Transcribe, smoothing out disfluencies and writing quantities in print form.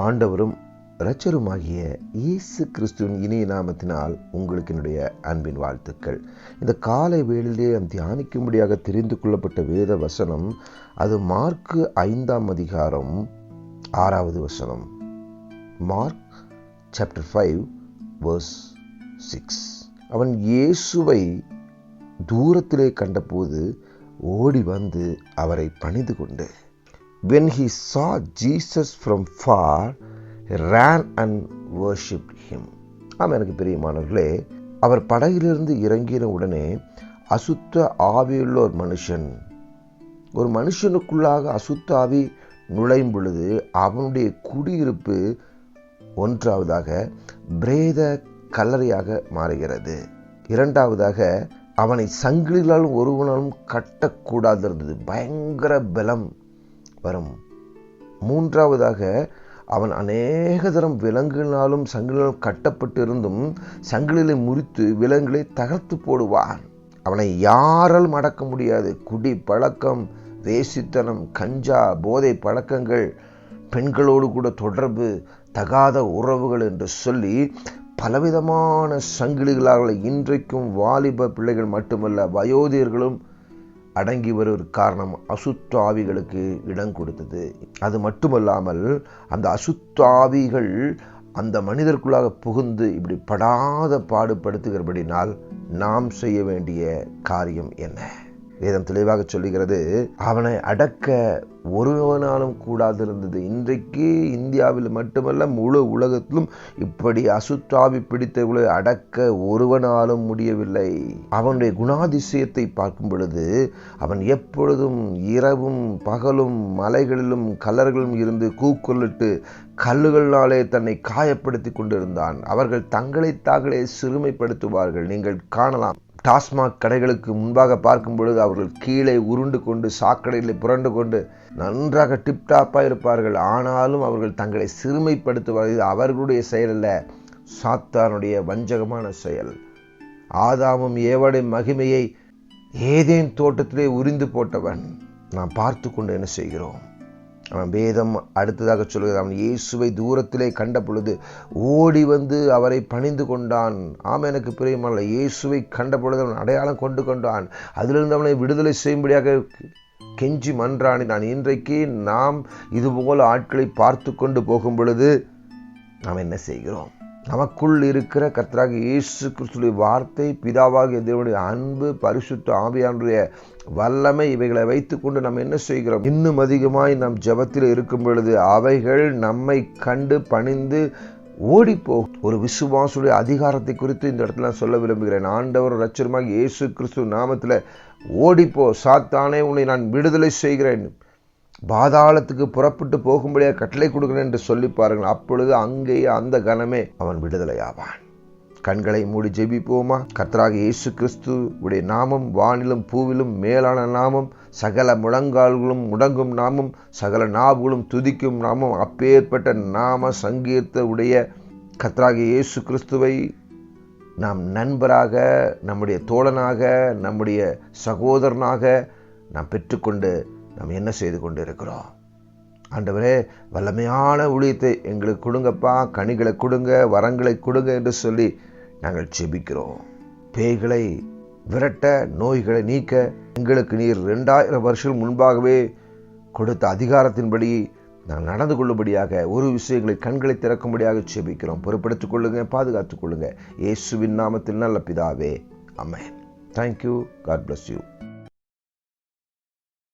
ஆண்டவரும் இரட்சருமாகிய இயேசு கிறிஸ்துவின் இனிய நாமத்தினால் உங்களுக்கு என்னுடைய அன்பின் வாழ்த்துக்கள். இந்த காலை வேளையிலே நாம் தியானிக்கும்படியாக தெரிந்து கொள்ளப்பட்ட வேத வசனம், அது மார்க்கு 5ஆம் அதிகாரம் 6வது வசனம். Mark chapter 5 verse 6. அவன் இயேசுவை தூரத்திலே கண்டபோது ஓடி வந்து அவரை பணிந்து கொண்டு, when he saw Jesus from far, he ran and worshipped him. எனக்கு பிரியமானவர்களே, அவர் படகிலிருந்து இறங்கின உடனே அசுத்த ஆவியுள்ள ஒரு மனுஷனுக்குள்ளாக அசுத்த ஆவி நுழையும் பொழுது அவனுடைய குடியிருப்பு ஒன்றாவதாக பிரேத கல்லறையாக மாறுகிறது. இரண்டாவதாக அவனை சங்கிலிகளாலும் ஒருவனாலும் கட்டக்கூடாது இருந்தது. பயங்கர பலம் வரும். மூன்றாவதாக அவன் அநேக தரம் விலங்குகளினாலும் சங்கிலினாலும் கட்டப்பட்டிருந்தும் சங்கிலிகளை முறித்து விலங்குகளை தகர்த்து போடுவான். அவனை யாராலும் அடக்க முடியாது. குடி பழக்கம், வேசித்தனம், கஞ்சா, போதை பழக்கங்கள், பெண்களோடு கூட தொடர்பு, தகாத உறவுகள் என்று சொல்லி பலவிதமான சங்கிலிகளால் இன்றைக்கும் வாலிப பிள்ளைகள் மட்டுமல்ல, வயோதிகர்களும் அடங்கி வருவதற்கு காரணம் அசுத்த ஆவிகளுக்கு இடம் கொடுத்தது. அது மட்டுமல்லாமல் அந்த அசுத்த ஆவிகள் அந்த மனிதருக்குள்ளாக புகுந்து இப்படி படாத பாடுபடுத்துகிறபடினால் நாம் செய்ய வேண்டிய காரியம் என்ன? வேதம் தெளிவாக சொல்லுகிறது, அவனை அடக்க ஒருவனாலும் கூடாது இருந்தது. இன்றைக்கு இந்தியாவில் மட்டுமல்ல, முழு உலகத்திலும் இப்படி அசுத்தாவி பிடித்தவர்களை அடக்க ஒருவனாலும் முடியவில்லை. அவனுடைய குணாதிசயத்தை பார்க்கும் பொழுது அவன் எப்பொழுதும் இரவும் பகலும் மலைகளிலும் கல்லறைகளிலும் இருந்து கூக்குரலிட்டு கல்லுகளினாலே தன்னை காயப்படுத்தி கொண்டிருந்தான். அவர்கள் தங்களை தாங்களே சிறுமைப்படுத்துவார்கள். நீங்கள் காணலாம், டாஸ்மாக் கடைகளுக்கு முன்பாக பார்க்கும் பொழுது அவர்கள் கீழே உருண்டு கொண்டு சாக்கடையில் புரண்டு கொண்டு நன்றாக டிப்டாப்பாக இருப்பார்கள். ஆனாலும் அவர்கள் தங்களை சிறுமைப்படுத்துவார்கள். இது அவர்களுடைய செயல் அல்ல, சாத்தானுடைய வஞ்சகமான செயல். ஆதாமும் ஏவாளின் மகிமையை ஏதேன் தோட்டத்திலே உரிந்து போட்டவன் நாம் பார்த்து கொண்டு என்ன செய்கிறோம்? அவன் வேதம் அடுத்ததாக சொல்கிறது, அவன் இயேசுவை தூரத்திலே கண்ட பொழுது ஓடி வந்து அவரை பணிந்து கொண்டான். எனக்கு பிரியமான, இயேசுவை கண்ட பொழுது அவன் அடையாளம் கொண்டான். அதிலிருந்து அவனை விடுதலை செய்யும்படியாக கெஞ்சி மன்றாடினான். இன்றைக்கு நாம் இதுபோல ஆட்களை பார்த்து கொண்டு போகும் பொழுது நாம் என்ன செய்கிறோம்? நமக்குள் இருக்கிற கர்த்தராகிய இயேசு கிறிஸ்துவின் வார்த்தை, பிதாவாகிய தேவனுடைய அன்பு, பரிசுத்த ஆவியானுடைய வல்லமை, இவைகளை வைத்துக்கொண்டு நாம் என்ன செய்கிறோம்? இன்னும் அதிகமாய் நாம் ஜெபத்தில் இருக்கும் பொழுது அவைகள் நம்மை கண்டு பணிந்து ஓடிப்போகும். ஒரு விசுவாசுடைய அதிகாரத்தை குறித்து இந்த இடத்துல நான் சொல்ல விரும்புகிறேன். ஆண்டவர் இரட்சகருமாகிய இயேசு கிறிஸ்து நாமத்தில் ஓடிப்போ, சாத்தானே உன்னை நான் விடுதலை செய்கிறேன், பாதாளத்துக்கு புறப்பட்டு போகும்படியாக கட்டளை கொடுக்கிறேன் என்று சொல்லி பாருங்கள். அப்பொழுது அங்கேயே அந்த கணமே அவன் விடுதலையாவான். கண்களை மூடி ஜெபிப்போமா? கர்த்தராகிய இயேசு கிறிஸ்து உடைய நாமம் வானிலும் பூவிலும் மேலான நாமம், சகல முழங்கால்களும் முடங்கும் நாமம், சகல நாவுகளும் துதிக்கும் நாமம். அப்பேற்பட்ட நாம சங்கீர்த்த உடைய கர்த்தராகிய இயேசு கிறிஸ்துவை நாம் நண்பராக, நம்முடைய தோழனாக, நம்முடைய சகோதரனாக நாம் பெற்றுக்கொண்டு நாம் என்ன செய்து கொண்டு இருக்கிறோம்? ஆண்டவரே, வல்லமையான ஊழியத்தை எங்களுக்கு கொடுங்கப்பா, கனிகளை கொடுங்க, வரங்களை கொடுங்க என்று சொல்லி நாங்கள் ஜெபிக்கிறோம். பேய்களை விரட்ட, நோய்களை நீக்க எங்களுக்கு நீர் 2000 வருஷம் முன்பாகவே கொடுத்த அதிகாரத்தின்படி நாங்கள் நடந்து கொள்ளும்படியாக ஒரு விஷயங்களை கண்களை திறக்கும்படியாக ஜெபிக்கிறோம். பொறுப்படுத்திக் கொள்ளுங்க, பாதுகாத்துக் கொள்ளுங்க. இயேசுவின் நாமத்தில் நல்ல பிதாவே, ஆமென். Thank you. God bless you.